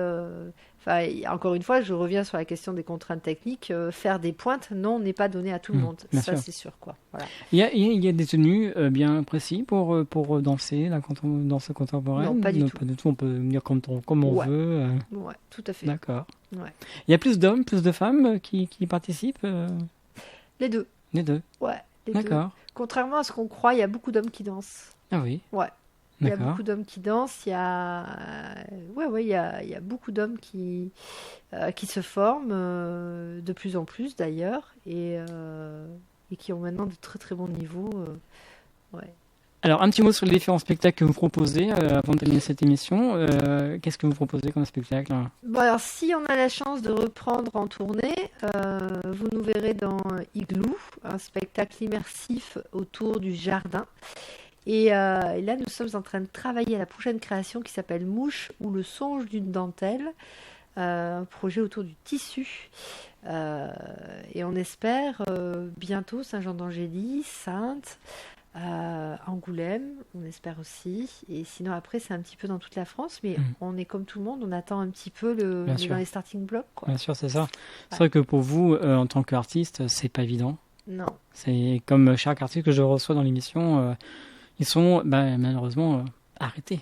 encore une fois, je reviens sur la question des contraintes techniques. Faire des pointes, non, n'est pas donné à tout le monde. bien Ça, sûr. c'est sûr, quoi. Voilà. Il y a des tenues bien précises pour danser la danse contemporaine? Non, pas du tout. Pas du tout. On peut venir comme on Ouais. veut. Ouais, tout à fait. D'accord. Ouais. Il y a plus d'hommes, plus de femmes qui participent? Les deux. Les deux. Ouais, les deux. D'accord. Contrairement à ce qu'on croit, il y a beaucoup d'hommes qui dansent. Ah oui. Ouais. Il y a D'accord. beaucoup d'hommes qui dansent. Il y a beaucoup d'hommes qui se forment de plus en plus d'ailleurs et qui ont maintenant de très très bons niveaux. Ouais. Alors, un petit mot sur les différents spectacles que vous proposez avant de terminer cette émission. Qu'est-ce que vous proposez comme spectacle? Bon, alors, si on a la chance de reprendre en tournée, vous nous verrez dans Igloo, un spectacle immersif autour du jardin. Et là, nous sommes en train de travailler à la prochaine création qui s'appelle Mouche ou le songe d'une dentelle, un projet autour du tissu. Et on espère bientôt Saint-Jean-d'Angély, Saintes, Angoulême, on espère aussi. Et sinon, après, c'est un petit peu dans toute la France, mais on est comme tout le monde, on attend un petit peu on est dans les starting blocks, quoi. Bien sûr, c'est ça. C'est vrai que pour vous, en tant qu'artiste, c'est pas évident. Non. C'est comme chaque artiste que je reçois dans l'émission, ils sont malheureusement arrêtés.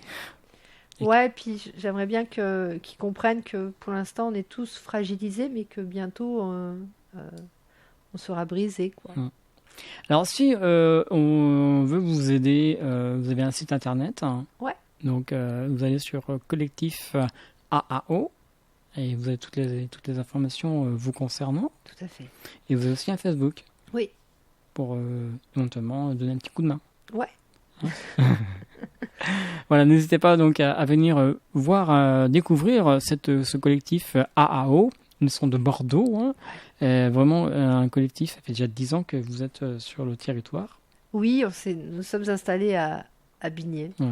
Ouais, puis j'aimerais bien qu'ils comprennent que pour l'instant, on est tous fragilisés, mais que bientôt, on sera brisés, quoi. Alors, si on veut vous aider, vous avez un site internet. Ouais. Donc, vous allez sur collectif AAO et vous avez toutes les informations vous concernant. Tout à fait. Et vous avez aussi un Facebook. Oui. Pour éventuellement donner un petit coup de main. Ouais. Voilà, n'hésitez pas donc à venir voir, découvrir ce collectif AAO. Ils sont de Bordeaux. Vraiment un collectif, ça fait déjà 10 ans que vous êtes sur le territoire. Oui, nous sommes installés à Bigné. Ouais.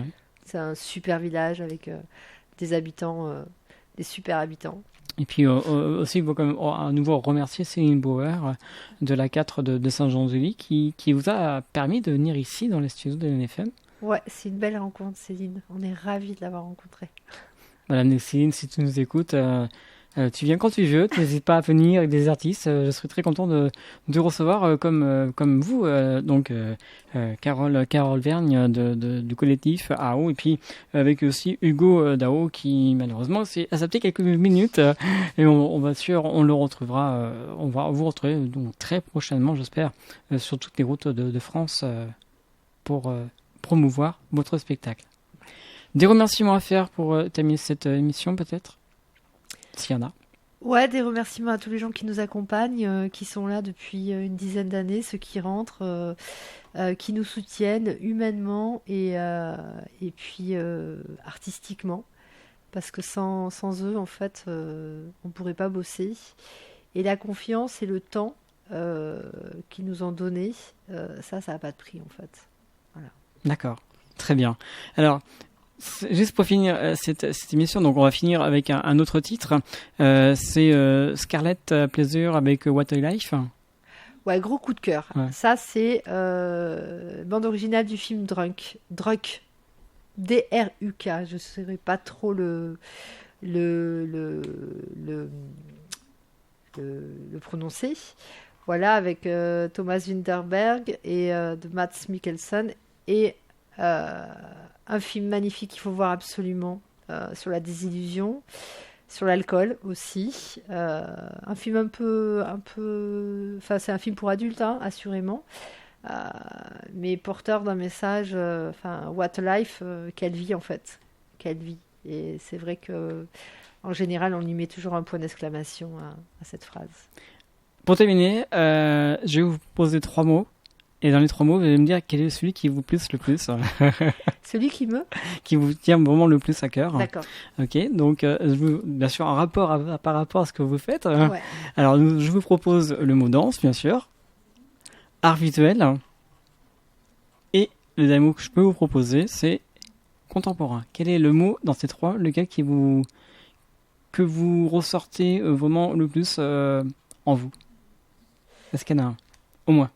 C'est un super village avec des habitants, des super habitants. Et puis aussi, il faut quand même à nouveau remercier Céline Bauer de la 4 de Saint-Jean-d'Angély qui vous a permis de venir ici dans les studios de l'NFM. Ouais, c'est une belle rencontre, Céline. On est ravis de l'avoir rencontrée. Voilà, Céline, si tu nous écoutes, tu viens quand tu veux, n'hésite pas à venir avec des artistes. Je serais très content de recevoir comme vous, donc Carole Vergne du collectif AO, et puis avec aussi Hugo Dao qui malheureusement s'est accepté quelques minutes, et on va sûr, on le retrouvera, on va vous retrouver donc très prochainement, j'espère, sur toutes les routes de France pour promouvoir votre spectacle. Des remerciements à faire pour terminer cette émission peut-être, s'il y en a. Ouais, des remerciements à tous les gens qui nous accompagnent, qui sont là depuis une dizaine d'années, ceux qui rentrent, qui nous soutiennent humainement et puis artistiquement, parce que sans eux, en fait, on ne pourrait pas bosser. Et la confiance et le temps qu'ils nous ont donné, ça n'a pas de prix, en fait. Voilà. D'accord, très bien. Alors, juste pour finir cette émission, donc on va finir avec un autre titre. C'est Scarlet Pleasure avec What a Life. Ouais, gros coup de cœur. Ouais. Ça, c'est bande originale du film Druk. D-R-U-K. Je ne saurais pas trop le prononcer. Voilà, avec Thomas Winterberg et de Mads Mikkelsen. Et un film magnifique qu'il faut voir absolument sur la désillusion, sur l'alcool aussi. Un film un peu... Enfin, c'est un film pour adultes, hein, assurément. Mais porteur d'un message, what a life, quelle vie en fait. qu'elle vit. Et c'est vrai que en général, on lui met toujours un point d'exclamation à cette phrase. Pour terminer, je vais vous poser 3 mots. Et dans les 3 mots, vous allez me dire quel est celui qui vous plaît le plus. Celui qui vous tient vraiment le plus à cœur. D'accord. Ok, donc bien sûr un rapport par rapport à ce que vous faites. Ouais. Alors je vous propose le mot danse, bien sûr, art visuel, et le dernier mot que je peux vous proposer, c'est contemporain. Quel est le mot dans ces 3, lequel que vous ressortez vraiment le plus en vous? Est-ce qu'il y en a un, au moins?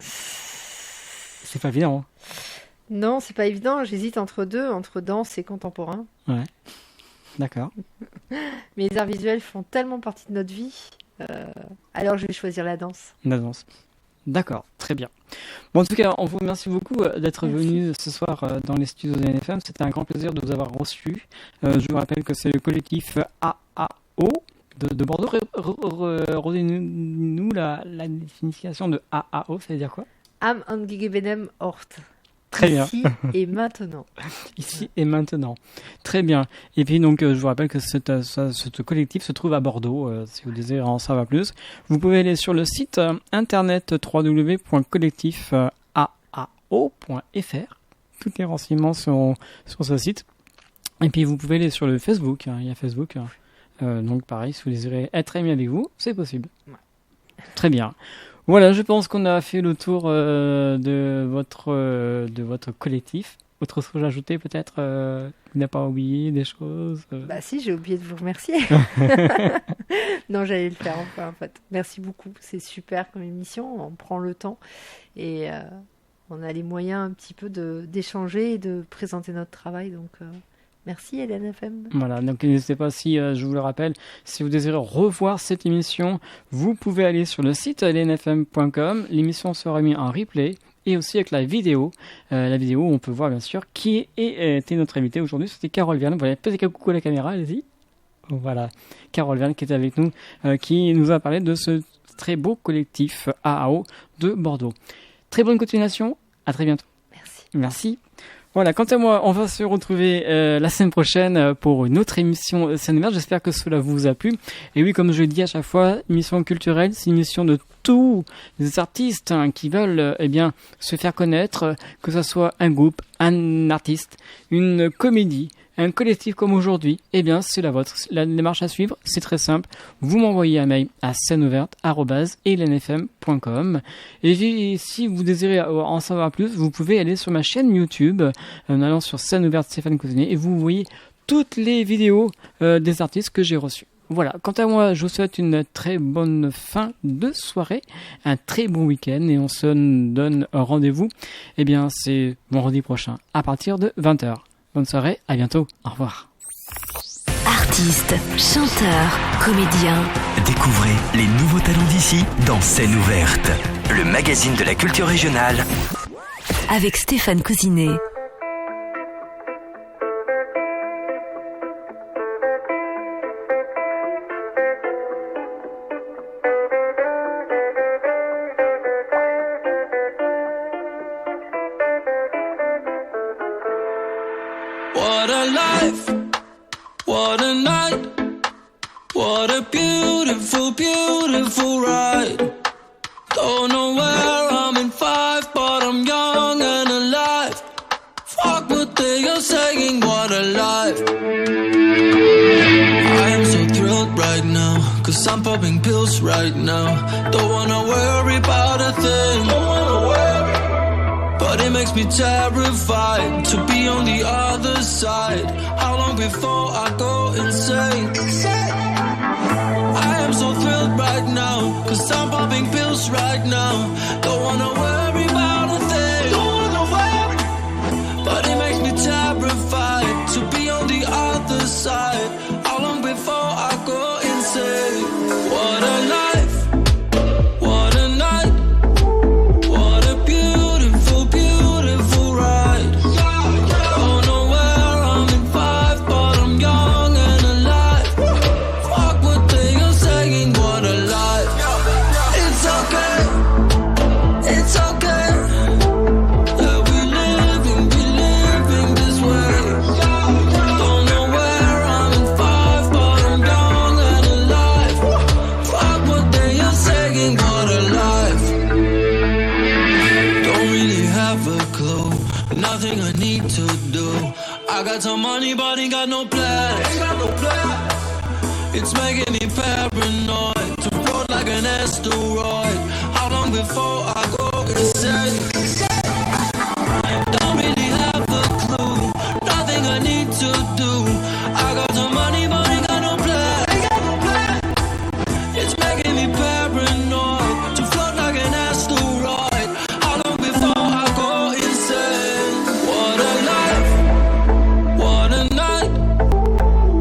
C'est pas évident. Hein. Non, c'est pas évident. J'hésite entre danse et contemporain. Ouais. D'accord. Mais les arts visuels font tellement partie de notre vie. Alors je vais choisir la danse. La danse. D'accord, très bien. Bon, en tout cas, on vous remercie beaucoup d'être venu ce soir dans les studios de LNFM. C'était un grand plaisir de vous avoir reçu. Je vous rappelle que c'est le collectif AAO de Bordeaux. Redonnez-nous la définition de AAO, ça veut dire quoi? Am angegebenem Ort. Très bien. Ici et maintenant. Ici et maintenant. Très bien. Et puis donc, je vous rappelle que ce collectif se trouve à Bordeaux. Si vous désirez en savoir plus, vous pouvez aller sur le site internet www.collectifaao.fr. Tous les renseignements sont sur ce site. Et puis vous pouvez aller sur le Facebook. Il y a Facebook. Donc pareil, si vous désirez être ami avec vous, c'est possible. Ouais. Très bien. Voilà, je pense qu'on a fait le tour de votre collectif. Autre chose à ajouter peut-être vous n'avez pas oublié des choses Bah si, j'ai oublié de vous remercier. Non, j'allais le faire enfin, en fait. Merci beaucoup, c'est super comme émission. On prend le temps et on a les moyens un petit peu d'échanger et de présenter notre travail. Donc merci LNFM. Voilà, donc n'hésitez pas, si je vous le rappelle, si vous désirez revoir cette émission, vous pouvez aller sur le site lnfm.com. L'émission sera mise en replay et aussi avec la vidéo. La vidéo, on peut voir bien sûr qui était notre invité aujourd'hui. C'était Carole Verne. Voilà, peut-être un coucou à la caméra, allez-y. Voilà, Carole Verne qui était avec nous, qui nous a parlé de ce très beau collectif AAO de Bordeaux. Très bonne continuation, à très bientôt. Merci. Voilà, quant à moi, on va se retrouver la semaine prochaine pour une autre émission Scène Ouverte. J'espère que cela vous a plu. Et oui, comme je le dis à chaque fois, émission culturelle, c'est une émission de tous les artistes qui veulent se faire connaître, que ce soit un groupe, un artiste, une comédie, un collectif comme aujourd'hui, c'est la vôtre. La démarche à suivre, c'est très simple. Vous m'envoyez un mail à sceneouverte@lnfm.com. Et si vous désirez en savoir plus, vous pouvez aller sur ma chaîne YouTube en allant sur Scène Ouverte Stéphane Cousinier et vous voyez toutes les vidéos des artistes que j'ai reçus. Voilà, quant à moi, je vous souhaite une très bonne fin de soirée, un très bon week-end et on se donne un rendez-vous. C'est vendredi prochain à partir de 20h. Bonne soirée, à bientôt, au revoir. Artistes, chanteurs, comédiens. Découvrez les nouveaux talents d'ici dans Scène Ouverte, le magazine de la culture régionale. Avec Stéphane Cousinet. What a life, what a night, what a beautiful, beautiful ride. Don't know where I'm in 5, but I'm young and alive. Fuck what they are saying, what a life. I am so thrilled right now, 'cause I'm popping pills right now. Don't wanna worry about a thing, don't wanna worry. But it makes me terrified to be on the other side. How long before I go insane? I am so thrilled right now, 'cause I'm popping pills right now. Don't wanna worry about a thing, don't wanna worry. But it makes me terrified to be on the other side. How long before I go insane? What a life, what a night, what a beautiful, beautiful ride. Don't know where I'm in 5, but I'm young and alive. Fuck what they are saying, what a life. It's okay, it's money, but ain't got no plan. It's making me paranoid to float like an asteroid. How long before I go insane? Don't really have the clue. Nothing I need to do. I got the money, but ain't got no plan. It's making me paranoid to float like an asteroid. How long before I go insane? What a life, what a night,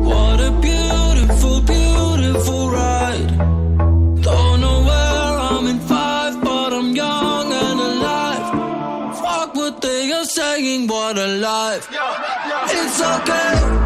what a beautiful, beautiful ride. Don't know where I'm in 5, but I'm young and alive. Fuck what they are saying, what a life. It's okay.